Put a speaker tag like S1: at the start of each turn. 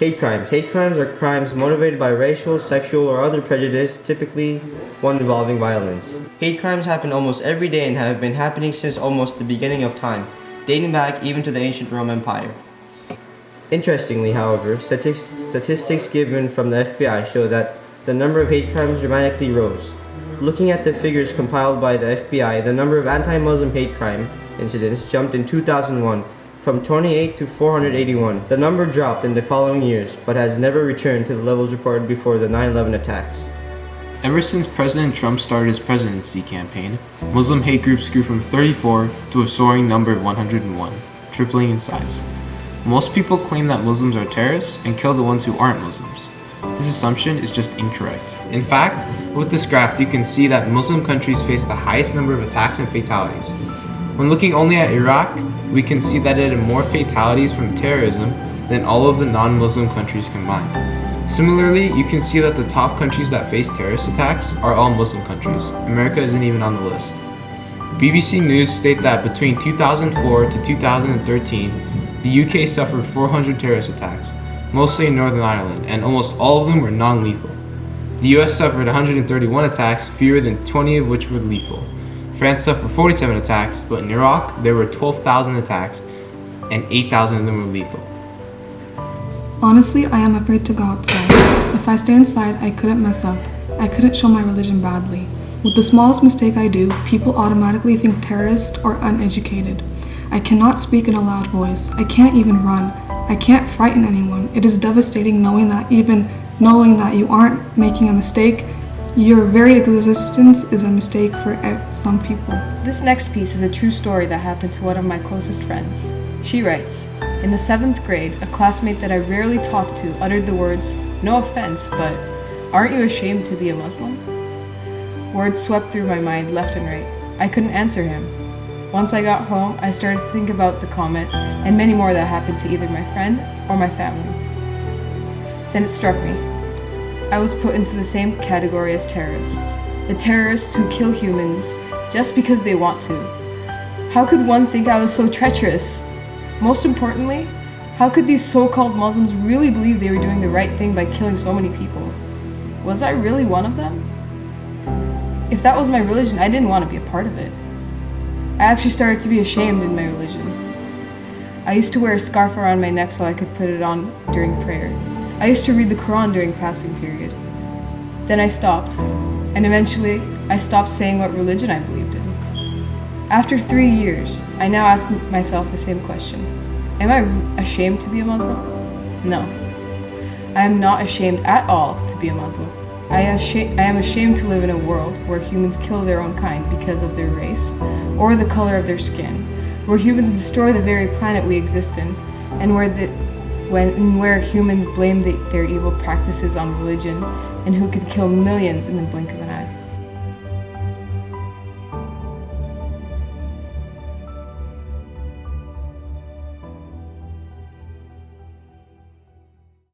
S1: Hate crimes. Hate crimes are crimes motivated by racial, sexual, or other prejudice, typically one involving violence. Hate crimes happen almost every day and have been happening since almost the beginning of time, dating back even to the ancient Roman Empire. Interestingly, however, statistics given from the FBI show that the number of hate crimes dramatically rose. Looking at the figures compiled by the FBI, the number of anti-Muslim hate crime incidents jumped in 2001 from 28 to 481. The number dropped in the following years, but has never returned to the levels reported before the 9/11 attacks.
S2: Ever since President Trump started his presidency campaign, Muslim hate groups grew from 34 to a soaring number of 101, tripling in size. Most people claim that Muslims are terrorists and kill the ones who aren't Muslims. This assumption is just incorrect. In fact, with this graph, you can see that Muslim countries face the highest number of attacks and fatalities. When looking only at Iraq, we can see that it had more fatalities from terrorism than all of the non-Muslim countries combined. Similarly, you can see that the top countries that face terrorist attacks are all Muslim countries. America isn't even on the list. BBC News state that between 2004 to 2013, the UK suffered 400 terrorist attacks, mostly in Northern Ireland, and almost all of them were non-lethal. The US suffered 131 attacks, fewer than 20 of which were lethal. France suffered 47 attacks, but in Iraq, there were 12,000 attacks, and 8,000 of them were lethal.
S3: Honestly, I am afraid to go outside. If I stay inside, I couldn't mess up. I couldn't show my religion badly. With the smallest mistake I do, people automatically think terrorist or uneducated. I cannot speak in a loud voice. I can't even run. I can't frighten anyone. It is devastating knowing that you aren't making a mistake, your very existence is a mistake for some people.
S4: This next piece is a true story that happened to one of my closest friends. She writes, in the 7th grade, a classmate that I rarely talked to uttered the words, "No offense, but aren't you ashamed to be a Muslim?" Words swept through my mind left and right. I couldn't answer him. Once I got home, I started to think about the comment and many more that happened to either my friend or my family. Then it struck me. I was put into the same category as terrorists. The terrorists who kill humans just because they want to. How could one think I was so treacherous? Most importantly, how could these so-called Muslims really believe they were doing the right thing by killing so many people? Was I really one of them? If that was my religion, I didn't want to be a part of it. I actually started to be ashamed in my religion. I used to wear a scarf around my neck so I could put it on during prayer. I used to read the Quran during fasting period. Then I stopped, and eventually I stopped saying what religion I believed in. After 3 years, I now ask myself the same question. Am I ashamed to be a Muslim? No. I am not ashamed at all to be a Muslim. I am ashamed to live in a world where humans kill their own kind because of their race or the color of their skin, where humans destroy the very planet we exist in, and where humans blame their evil practices on religion and who could kill millions in the blink of